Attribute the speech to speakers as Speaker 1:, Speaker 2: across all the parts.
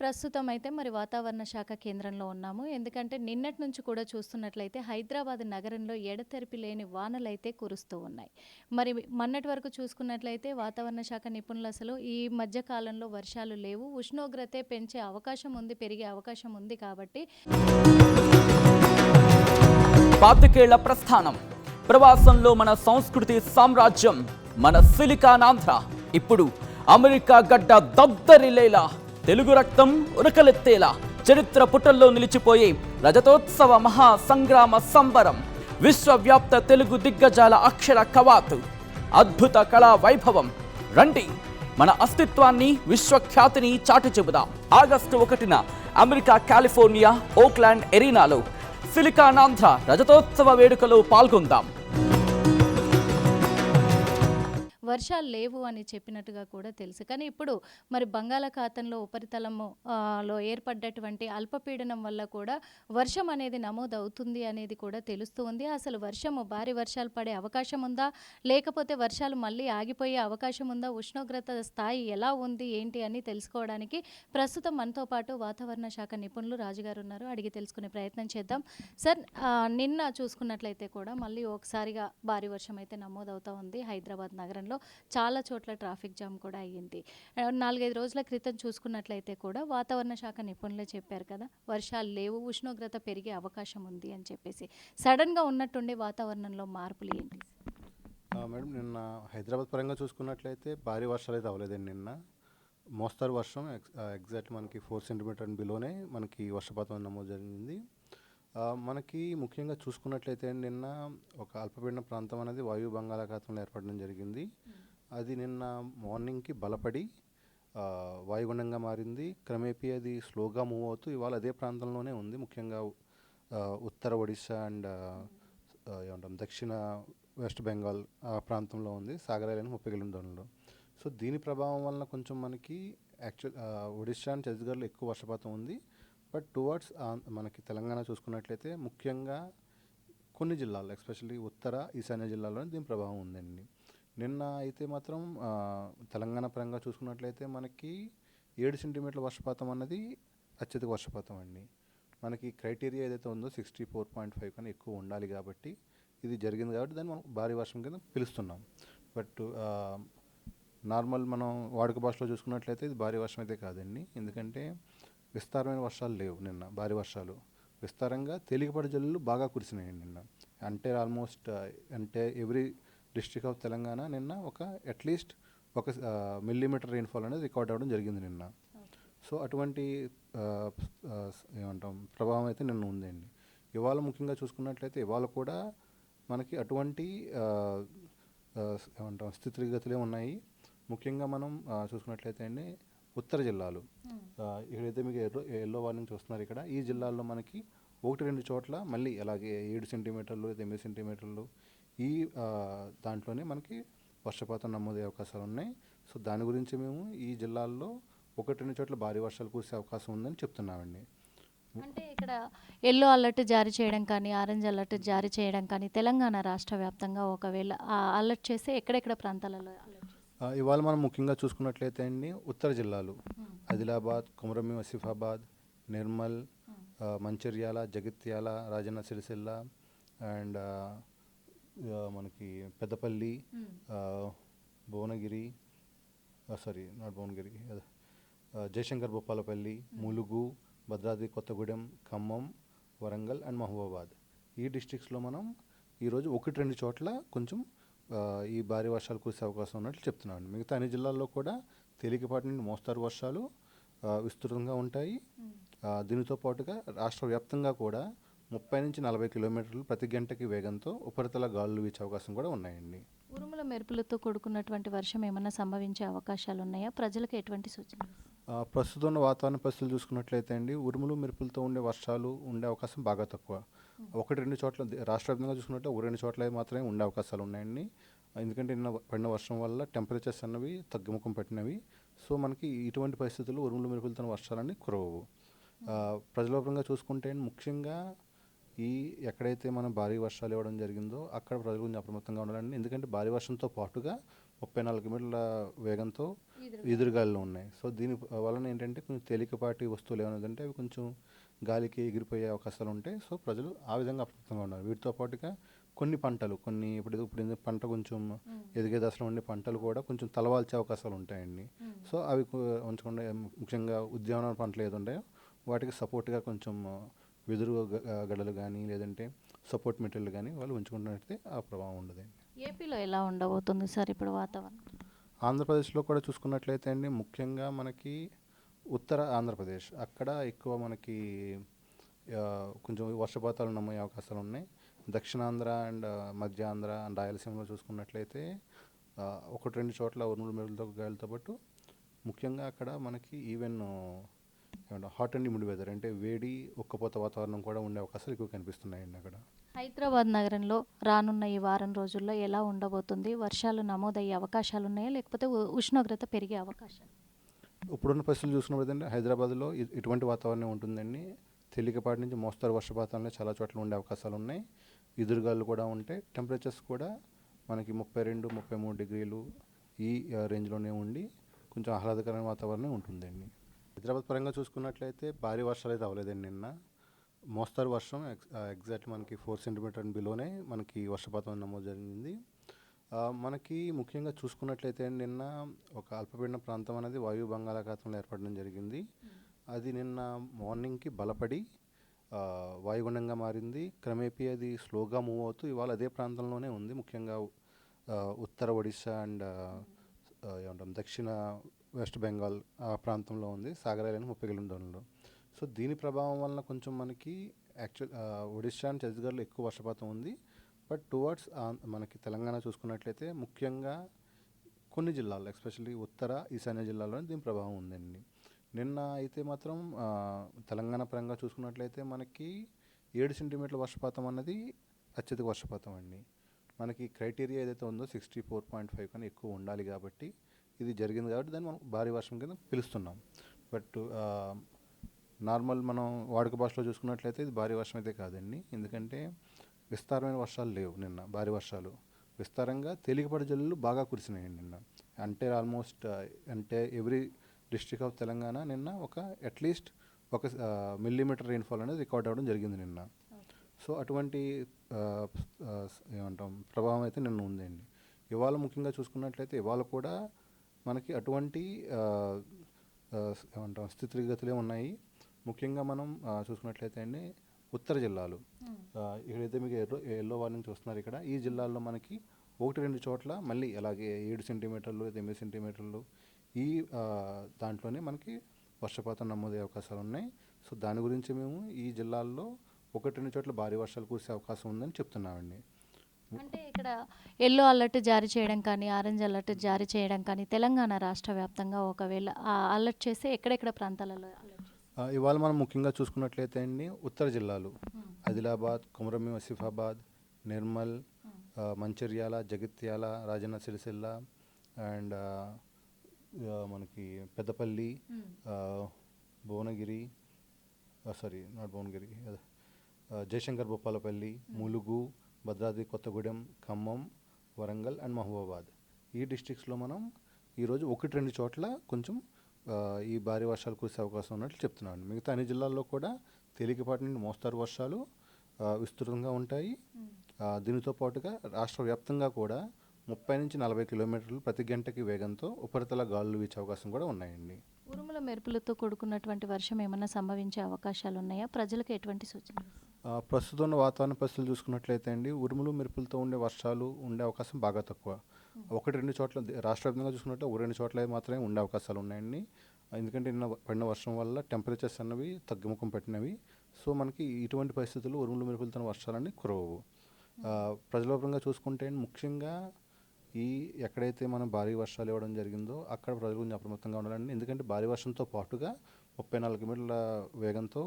Speaker 1: ప్రస్తుతం అయితే మరి వాతావరణ శాఖ కేంద్రంలో ఉన్నాము. ఎందుకంటే నిన్నటి నుంచి కూడా చూస్తున్నట్లయితే హైదరాబాద్ నగరంలో ఎడతెరిపి లేని వానలైతే కురుస్తూ ఉన్నాయి. మరి మొన్నటి వరకు చూసుకున్నట్లయితే వాతావరణ శాఖ నిపుణులు అసలు ఈ మధ్య కాలంలో వర్షాలు లేవు. ఉష్ణోగ్రతే పెంచే అవకాశం ఉంది, పెరిగే అవకాశం ఉంది కాబట్టి
Speaker 2: పాతికేళ్ల ప్రస్థానం, ప్రవాసంలో మన సంస్కృతి సామ్రాజ్యం, మన సిలికానాంధ్ర ఇప్పుడు అమెరికా గడ్డ దద్దరిల్లేలా, తెలుగు రక్తం ఉరకలెత్తేలా చరిత్ర పుటల్లో నిలిచిపోయే రజతోత్సవ మహా సంగ్రామ సంబరం, విశ్వవ్యాప్త తెలుగు దిగ్గజాల అక్షర కవాతు, అద్భుత కళా వైభవం. రండి, మన అస్తిత్వాన్ని విశ్వఖ్యాతిని చాటి చెబుదాం. ఆగస్టు 1న అమెరికా కాలిఫోర్నియా ఓక్లాండ్ ఎరీనాలో సిలికానాంధ్ర రజతోత్సవ వేడుకలో పాల్గొందాం.
Speaker 1: వర్షాలు లేవు అని చెప్పినట్టుగా కూడా తెలుసు. కానీ ఇప్పుడు మరి బంగాళాఖాతంలో ఉపరితలము లో ఏర్పడ్డటువంటి అల్పపీడనం వల్ల కూడా వర్షం అనేది నమోదవుతుంది అనేది కూడా తెలుస్తూ ఉంది. అసలు భారీ వర్షాలు పడే అవకాశం ఉందా, లేకపోతే వర్షాలు మళ్ళీ ఆగిపోయే అవకాశం ఉందా, ఉష్ణోగ్రత స్థాయి ఎలా ఉంది ఏంటి అని తెలుసుకోవడానికి ప్రస్తుతం మనతో పాటు వాతావరణ శాఖ నిపుణులు రాజుగారు ఉన్నారు. అడిగి తెలుసుకునే ప్రయత్నం చేద్దాం. సార్, నిన్న చూసుకున్నట్లయితే కూడా మళ్ళీ ఒకసారిగా భారీ వర్షం అయితే నమోదవుతూ ఉంది. హైదరాబాద్ నగరంలో చాలా చోట్ల ట్రాఫిక్ జామ్ కూడా అయ్యింది. 4-5 రోజుల క్రితం చూసుకున్నట్లయితే కూడా వాతావరణ శాఖ నిపుణులే చెప్పారు కదా, వర్షాలు లేవు, ఉష్ణోగ్రత పెరిగే అవకాశం ఉంది అని చెప్పేసి. సడన్గా ఉన్నట్టుండే వాతావరణంలో మార్పులు ఏంటి?
Speaker 3: మేడం, నిన్న హైదరాబాద్ పరంగా చూసుకున్నట్లయితే భారీ వర్షాలు అయితే అవ్వలేదండి. నిన్న మోస్తారు వర్షం ఎగ్జాక్ట్ మనకి 4 సెంటీమీటర్ అండ్ బిలోనే మనకి వర్షపాతం నమోదు జరిగింది. మనకి ముఖ్యంగా చూసుకున్నట్లయితే నిన్న ఒక అల్పపీడన ప్రాంతం అనేది వాయు బంగాళాఖాతంలో ఏర్పడడం జరిగింది. అది నిన్న మార్నింగ్కి బలపడి వాయుగుండంగా మారింది. క్రమేపీ అది స్లోగా మూవ్ అవుతూ ఇవాళ అదే ప్రాంతంలోనే ఉంది. ముఖ్యంగా ఉత్తర ఒడిశా అండ్ ఏమంటాం దక్షిణ వెస్ట్ బెంగాల్ ఆ ప్రాంతంలో ఉంది, సాగర్ ఐలాండ్ 30 కిలోమీటర్ల దూరంలో. సో దీని ప్రభావం వలన కొంచెం మనకి యాక్చువల్ ఒడిశా అండ్ ఛత్తీస్గఢ్లో ఎక్కువ వర్షపాతం ఉంది. బట్ టువర్డ్స్ మనకి తెలంగాణ చూసుకున్నట్లయితే ముఖ్యంగా కొన్ని జిల్లాల్లో ఎస్పెషల్లీ ఉత్తర ఈశాన్య జిల్లాలోనే దీని ప్రభావం ఉందండి. నిన్న అయితే మాత్రం తెలంగాణ పరంగా చూసుకున్నట్లయితే మనకి 7 సెంటీమీటర్ల వర్షపాతం అన్నది అత్యధిక వర్షపాతం అండి. మనకి క్రైటీరియా ఏదైతే ఉందో 64.5 కన్నా ఎక్కువ ఉండాలి కాబట్టి ఇది జరిగింది కాబట్టి దాన్ని మనం భారీ వర్షం కింద పిలుస్తున్నాం. బట్ నార్మల్ మనం వాడుక భాషలో చూసుకున్నట్లయితే ఇది భారీ వర్షం అయితే కాదండి. ఎందుకంటే విస్తారమైన వర్షాలు లేవు. నిన్న భారీ వర్షాలు విస్తారంగా తేలికపాటి జల్లులు బాగా కురిసినాయండి నిన్న. అంటే ఆల్మోస్ట్ అంటే ఎవ్రీ డిస్ట్రిక్ట్ ఆఫ్ తెలంగాణ నిన్న ఒక అట్లీస్ట్ 1 మిల్లీమీటర్ రెయిన్ఫాల్ అనేది రికార్డ్ అవ్వడం జరిగింది నిన్న. సో అటువంటి ఏమంటాం ప్రభావం అయితే నిన్న ఉందండి. ఇవాళ ముఖ్యంగా చూసుకున్నట్లయితే ఇవాళ కూడా మనకి అటువంటి ఏమంటాం స్థితిగతులే ఉన్నాయి. ముఖ్యంగా మనం చూసుకున్నట్లయితే అండి ఉత్తర జిల్లాలు ఇక్కడైతే మీకు ఎల్లో వార్నింగ్ చూస్తున్నారు. ఇక్కడ ఈ జిల్లాల్లో మనకి 1-2 చోట్ల మళ్ళీ అలాగే 7 సెంటీమీటర్లు 8 సెంటీమీటర్లు ఈ దాంట్లోనే మనకి వర్షపాతం నమోదయ్యే అవకాశాలు ఉన్నాయి. సో దాని గురించి మేము ఈ జిల్లాల్లో 1-2 చోట్ల భారీ వర్షాలు కురిసే అవకాశం ఉందని చెప్తున్నామండి.
Speaker 1: అంటే ఇక్కడ ఎల్లో అలర్ట్ జారీ చేయడం కానీ, ఆరెంజ్ అలర్ట్ జారీ చేయడం కానీ తెలంగాణ రాష్ట్ర వ్యాప్తంగా ఒకవేళ అలర్ట్ చేస్తే ఎక్కడెక్కడ ప్రాంతాలలో అలర్ట్?
Speaker 3: ఇవాళ మనం ముఖ్యంగా చూసుకున్నట్లయితే అండి ఉత్తర జిల్లాలు ఆదిలాబాద్, కొమరంభీం ఆసిఫాబాద్, నిర్మల్, మంచిర్యాల, జగిత్యాల, రాజన్న సిరిసిల్ల అండ్ మనకి పెద్దపల్లి, భువనగిరి నాట్ భువనగిరి, జయశంకర్ భూపాలపల్లి, ములుగు, భద్రాద్రి కొత్తగూడెం, ఖమ్మం, వరంగల్ అండ్ మహబూబాబాద్ ఈ డిస్ట్రిక్ట్స్లో మనం ఈరోజు 1-2 చోట్ల కొంచెం ఈ భారీ వర్షాలు కురిసే అవకాశం ఉన్నట్లు చెప్తున్నాను. మిగతా అన్ని జిల్లాల్లో కూడా తేలికపాటి నుండి మోస్తారు వర్షాలు విస్తృతంగా ఉంటాయి. దీనితో పాటుగా రాష్ట్ర వ్యాప్తంగా కూడా 30-40 కిలోమీటర్లు ప్రతి గంటకి వేగంతో ఉపరితల గాలులు వీచే అవకాశం కూడా ఉన్నాయండి.
Speaker 1: ఉరుముల మెరుపులతో కూడుకున్నటువంటి వర్షం ఏమన్నా సంభవించే అవకాశాలు ఉన్నాయా? ప్రజలకు ఎటువంటి సూచనలు?
Speaker 3: ప్రస్తుతం ఉన్న వాతావరణ పరిస్థితులు చూసుకున్నట్లయితే అండి ఉరుములు మెరుపులతో ఉండే వర్షాలు ఉండే అవకాశం బాగా తక్కువ. 1-2 చోట్ల రాష్ట్ర వ్యాప్తంగా చూసుకున్నట్లయితే 1-2 చోట్ల మాత్రమే ఉండే అవకాశాలు ఉన్నాయండి. ఎందుకంటే నిన్న పడిన వర్షం వల్ల టెంపరేచర్స్ అన్నవి తగ్గుముఖం పట్టినవి. సో మనకి ఇటువంటి పరిస్థితులు ఉరుములు మెరుపులతో వర్షాలన్నీ కురవవు. ప్రజలపరంగా చూసుకుంటే ముఖ్యంగా ఎక్కడైతే మనం భారీ వర్షాలు ఇవ్వడం జరిగిందో అక్కడ ప్రజలు కొంచెం అప్రమత్తంగా ఉండాలండి. ఎందుకంటే భారీ వర్షంతో పాటుగా 34 కిలోమీటర్ల వేగంతో ఎదురుగాలులు ఉన్నాయి. సో దీని వలన ఏంటంటే కొంచెం తేలికపాటి వస్తువులు ఏమైనా ఉంటే అవి కొంచెం గాలికి ఎగిరిపోయే అవకాశాలు ఉంటాయి. సో ప్రజలు ఆ విధంగా అప్రమత్తంగా ఉన్నారు. వీటితో పాటుగా కొన్ని పంటలు ఇప్పుడు పంట కొంచెం ఎదిగే దశలో ఉండే పంటలు కూడా కొంచెం తలవాల్చే అవకాశాలు ఉంటాయండి. సో అవి ఉంచకుండా ముఖ్యంగా ఉద్యానవన పంటలు ఏది ఉంటాయో వాటికి సపోర్ట్గా కొంచెం వెదురు గడలు కానీ లేదంటే సపోర్ట్ మెటీరియల్ కానీ వాళ్ళు ఉంచుకున్నట్లయితే ఆ ప్రభావం ఉండదండి.
Speaker 1: ఏపీలో ఎలా ఉండబోతుంది సార్ ఇప్పుడు వాతావరణం?
Speaker 3: ఆంధ్రప్రదేశ్లో కూడా చూసుకున్నట్లయితే అండి ముఖ్యంగా మనకి ఉత్తర ఆంధ్రప్రదేశ్ అక్కడ ఎక్కువ మనకి కొంచెం వర్షపాతాలు నమోదే అవకాశాలు ఉన్నాయి. దక్షిణాంధ్ర అండ్ మధ్య ఆంధ్ర అండ్ రాయలసీమలో చూసుకున్నట్లయితే 1-2 చోట్ల ఉరుములు మెరుపులతో గాలితో పాటు ముఖ్యంగా అక్కడ మనకి even hot and humid weather అంటే వేడి ఉక్కపోత వాతావరణం కూడా ఉండే అవకాశాలు ఎక్కువ కనిపిస్తున్నాయండి అక్కడ.
Speaker 1: హైదరాబాద్ నగరంలో రానున్న ఈ వారం రోజుల్లో ఎలా ఉండబోతుంది? వర్షాలు నమోదయ్యే అవకాశాలు ఉన్నాయా, లేకపోతే ఉష్ణోగ్రత పెరిగే అవకాశాలు?
Speaker 3: ఇప్పుడున్న పరిస్థితులు చూసుకున్నప్పుడు హైదరాబాద్లో ఇటువంటి వాతావరణం ఉంటుందండి. తేలికపాటి నుంచి మోస్తరు వర్షపాతాలు చాలా చోట్ల ఉండే అవకాశాలు ఉన్నాయి. ఎదురుగాలు కూడా ఉంటాయి. టెంపరేచర్స్ కూడా మనకి 32-33 డిగ్రీలు ఈ రేంజ్లోనే ఉండి కొంచెం ఆహ్లాదకరమైన వాతావరణం ఉంటుందండి. హైదరాబాద్ పరంగా చూసుకున్నట్లయితే భారీ వర్షాలు అయితే అవ్వలేదండి నిన్న. మోస్తరు వర్షం ఎగ్జాక్ట్ మనకి 4 సెంటీమీటర్ బిలోనే మనకి వర్షపాతం నమోదు జరిగింది. మనకి ముఖ్యంగా చూసుకున్నట్లయితే నిన్న ఒక అల్పపీడన ప్రాంతం అనేది వాయు బంగాళాఖాతంలో ఏర్పడడం జరిగింది. అది నిన్న మార్నింగ్కి బలపడి వాయుగుండంగా మారింది. క్రమేపీ అది స్లోగా మూవ్ అవుతూ ఇవాళ అదే ప్రాంతంలోనే ఉంది. ముఖ్యంగా ఉత్తర ఒడిశా అండ్ ఏమంటాం దక్షిణ వెస్ట్ బెంగాల్ ఆ ప్రాంతంలో ఉంది. సాగరాలని 30 కిలోమీటర్లలో. సో దీని ప్రభావం వలన కొంచెం మనకి ఒడిశా అండ్ ఛత్తీస్గఢ్లో ఎక్కువ వర్షపాతం ఉంది. బట్ టువర్డ్స్ మనకి తెలంగాణ చూసుకున్నట్లయితే ముఖ్యంగా కొన్ని జిల్లాల్లో ఎస్పెషల్లీ ఉత్తర ఈశాన్య జిల్లాలోనే దీని ప్రభావం ఉందండి. నిన్న అయితే మాత్రం తెలంగాణ పరంగా చూసుకున్నట్లయితే మనకి 7 సెంటీమీటర్ల వర్షపాతం అన్నది అత్యధిక వర్షపాతం అండి. మనకి క్రైటీరియా ఏదైతే ఉందో 64.5 కన్నా ఎక్కువ ఉండాలి కాబట్టి ఇది జరిగింది కాబట్టి దాన్ని మనం భారీ వర్షం కింద పిలుస్తున్నాం. బట్ నార్మల్ మనం వాడుక భాషలో చూసుకున్నట్లయితే ఇది భారీ వర్షం అయితే కాదండి. ఎందుకంటే విస్తారమైన వర్షాలు లేవు నిన్న. భారీ వర్షాలు విస్తారంగా తేలికపాటి జల్లులు బాగా కురిసినాయండి నిన్న. అంటే ఆల్మోస్ట్ అంటే ఎవ్రీ డిస్ట్రిక్ట్ ఆఫ్ తెలంగాణ నిన్న అట్లీస్ట్ 1 మిల్లీమీటర్ రెయిన్ఫాల్ అనేది రికార్డ్ అవ్వడం జరిగింది నిన్న. సో అటువంటి ఏమంటాం ప్రభావం అయితే నిన్న ఉందండి. ఇవాళ ముఖ్యంగా చూసుకున్నట్లయితే ఇవాళ కూడా మనకి అటువంటి ఏమంటాం స్థితిగతులే ఉన్నాయి. ముఖ్యంగా మనం చూసుకున్నట్లయితే అండి ఉత్తర జిల్లాలు ఇక్కడైతే మీకు ఎల్లో వార్నింగ్ చూస్తున్నారు. ఇక్కడ ఈ జిల్లాల్లో మనకి 1-2 చోట్ల మళ్ళీ అలాగే 7 సెంటీమీటర్లు 8 సెంటీమీటర్లు ఈ దాంట్లోనే మనకి వర్షపాతం నమోదయ్యే అవకాశాలు ఉన్నాయి. సో దాని గురించి మేము ఈ జిల్లాల్లో 1-2 చోట్ల భారీ వర్షాలు కురిసే అవకాశం ఉందని చెప్తున్నామండి.
Speaker 1: అంటే ఇక్కడ ఎల్లో అలర్ట్ జారీ చేయడం కానీ, ఆరెంజ్ అలర్ట్ జారీ చేయడం కానీ తెలంగాణ రాష్ట్ర వ్యాప్తంగా ఒకవేళ అలర్ట్ చేస్తే ఎక్కడెక్కడ ప్రాంతాలలో అలర్ట్?
Speaker 3: ఇవాళ మనం ముఖ్యంగా చూసుకున్నట్లయితే అండి ఉత్తర జిల్లాలు ఆదిలాబాద్, కొమరంభీం ఆసిఫాబాద్, నిర్మల్, మంచిర్యాల, జగిత్యాల, రాజన్న సిరిసిల్ల అండ్ మనకి పెద్దపల్లి, భువనగిరి జయశంకర్ భూపాలపల్లి, ములుగు, భద్రాద్రి కొత్తగూడెం, ఖమ్మం, వరంగల్ అండ్ మహబూబాబాద్ ఈ డిస్ట్రిక్ట్స్లో మనం ఈరోజు 1-2 చోట్ల కొంచెం ఈ భారీ వర్షాలు కురిసే అవకాశం ఉన్నట్లు చెప్తున్నాను. మిగతా అన్ని జిల్లాల్లో కూడా తేలికపాటి నుండి మోస్తారు వర్షాలు విస్తృతంగా ఉంటాయి. దీనితో పాటుగా రాష్ట్ర వ్యాప్తంగా కూడా 30-40 కిలోమీటర్లు ప్రతి గంటకి వేగంతో ఉపరితల గాలులు వీచే అవకాశం కూడా ఉన్నాయండి.
Speaker 1: ఉరుముల మెరుపులతో కూడుకున్నటువంటి వర్షం ఏమైనా సంభవించే అవకాశాలు ఉన్నాయా? ప్రజలకు ఎటువంటి సూచనలు?
Speaker 3: ప్రస్తుతం ఉన్న వాతావరణ పరిస్థితులు చూసుకున్నట్లయితే అండి ఉరుములు మెరుపులతో ఉండే వర్షాలు ఉండే అవకాశం బాగా తక్కువ. 1-2 చోట్ల రాష్ట్ర వ్యాప్తంగా చూసుకున్నట్టు 1-2 చోట్ల మాత్రమే ఉండే అవకాశాలు ఉన్నాయండి. ఎందుకంటే నిన్న పడిన వర్షం వల్ల టెంపరేచర్స్ అన్నవి తగ్గుముఖం పట్టినవి. సో మనకి ఇటువంటి పరిస్థితులు ఉరుములు మెరుపులతో వర్షాలన్నీ కురవవు. ప్రజలపరంగా చూసుకుంటే ముఖ్యంగా ఎక్కడైతే మనం భారీ వర్షాలు ఇవ్వడం జరిగిందో అక్కడ ప్రజలు కొంచెం అప్రమత్తంగా ఉండాలండి. ఎందుకంటే భారీ వర్షంతో పాటుగా 34 కిలోమీటర్ల వేగంతో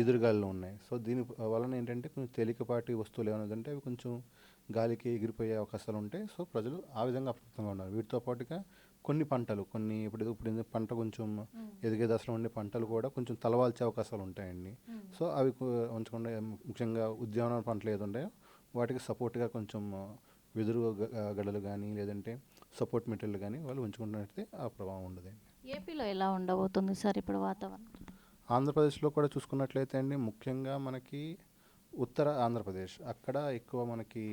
Speaker 3: ఎదురుగాలులు ఉన్నాయి. సో దీని వలన ఏంటంటే కొంచెం తేలికపాటి వస్తువులు ఏమైనా ఉంటే అవి కొంచెం గాలికి ఎగిరిపోయే అవకాశాలు ఉంటాయి. సో ప్రజలు ఆ విధంగా అప్రమత్తంగా ఉండాలి. వీటితో పాటుగా కొన్ని పంటలు ఇప్పుడు పంట కొంచెం ఎదిగే దశలో ఉండే పంటలు కూడా కొంచెం తలవాల్చే అవకాశాలు ఉంటాయండి. సో అవి ఉంచకుండా ముఖ్యంగా ఉద్యానవన పంటలు ఏది ఉంటాయో వాటికి సపోర్ట్గా కొంచెం గడలు కానీ లేదంటే సపోర్ట్ మెటీరియల్ కానీ వాళ్ళు ఉంచుకున్నట్లయితే ఆ ప్రభావం ఉండదండి.
Speaker 1: ఏపీలో ఎలా ఉండబోతుంది సార్ ఇప్పుడు వాతావరణం?
Speaker 3: ఆంధ్రప్రదేశ్లో కూడా చూసుకున్నట్లయితే అండి, ముఖ్యంగా మనకి ఉత్తర ఆంధ్రప్రదేశ్ అక్కడ ఎక్కువ మనకి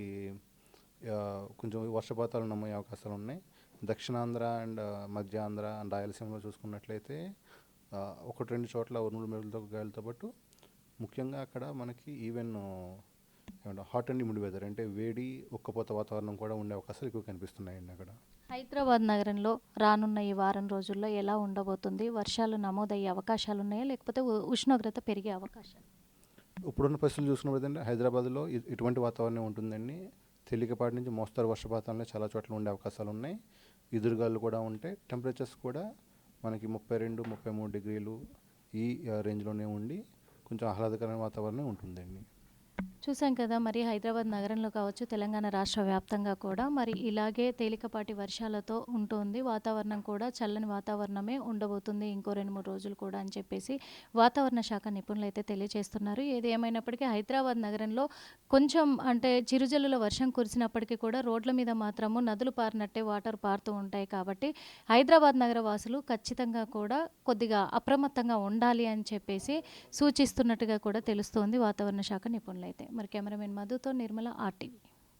Speaker 3: కొంచెం వర్షపాతాలు నమోదే అవకాశాలు ఉన్నాయి. దక్షిణాంధ్ర అండ్ మధ్య ఆంధ్ర అండ్ రాయలసీమలో చూసుకున్నట్లయితే ఒకటి రెండు చోట్ల ఉరుములు మెరుపులతో గాలులతో పాటు ముఖ్యంగా అక్కడ మనకి ఈవెన్ ఏమంటారు హాట్ అండ్ హ్యూమిడ్ వెదర్ అంటే వేడి ఉక్కపోత వాతావరణం కూడా ఉండే అవకాశాలు ఎక్కువ కనిపిస్తున్నాయండి అక్కడ.
Speaker 1: హైదరాబాద్ నగరంలో రానున్న ఈ వారం రోజుల్లో ఎలా ఉండబోతుంది? వర్షాలు నమోదయ్యే అవకాశాలు ఉన్నాయా, లేకపోతే ఉష్ణోగ్రత పెరిగే అవకాశాలు?
Speaker 3: ఇప్పుడున్న పరిస్థితులు చూసుకున్నప్పుడు హైదరాబాద్లో ఇటువంటి వాతావరణం ఉంటుందండి. తేలికపాటి నుంచి మోస్తరు వర్షపాతాలనే చాలా చోట్ల ఉండే అవకాశాలు ఉన్నాయి. ఎదురుగాలు కూడా ఉంటాయి. టెంపరేచర్స్ కూడా మనకి 32, 33 డిగ్రీలు ఈ రేంజ్లోనే ఉండి కొంచెం ఆహ్లాదకరమైన వాతావరణం ఉంటుందండి.
Speaker 1: చూసాం కదా, మరి హైదరాబాద్ నగరంలో కావచ్చు, తెలంగాణ రాష్ట్ర వ్యాప్తంగా కూడా మరి ఇలాగే తేలికపాటి వర్షాలతో ఉంటుంది. వాతావరణం కూడా చల్లని వాతావరణమే ఉండబోతుంది ఇంకో 2-3 రోజులు కూడా అని చెప్పేసి వాతావరణ శాఖ నిపుణులు అయితే తెలియజేస్తున్నారు. ఏది ఏమైనప్పటికీ హైదరాబాద్ నగరంలో కొంచెం అంటే చిరుజల్లుల వర్షం కురిసినప్పటికీ కూడా రోడ్ల మీద మాత్రము నదులు పారినట్టే వాటర్ పారుతూ ఉంటాయి. కాబట్టి హైదరాబాద్ నగర వాసులు ఖచ్చితంగా కూడా కొద్దిగా అప్రమత్తంగా ఉండాలి అని చెప్పేసి సూచిస్తున్నట్టుగా కూడా తెలుస్తోంది వాతావరణ శాఖ నిపుణులైతే. మరి కెమెరామెన్ మధుతో నిర్మల, RTV.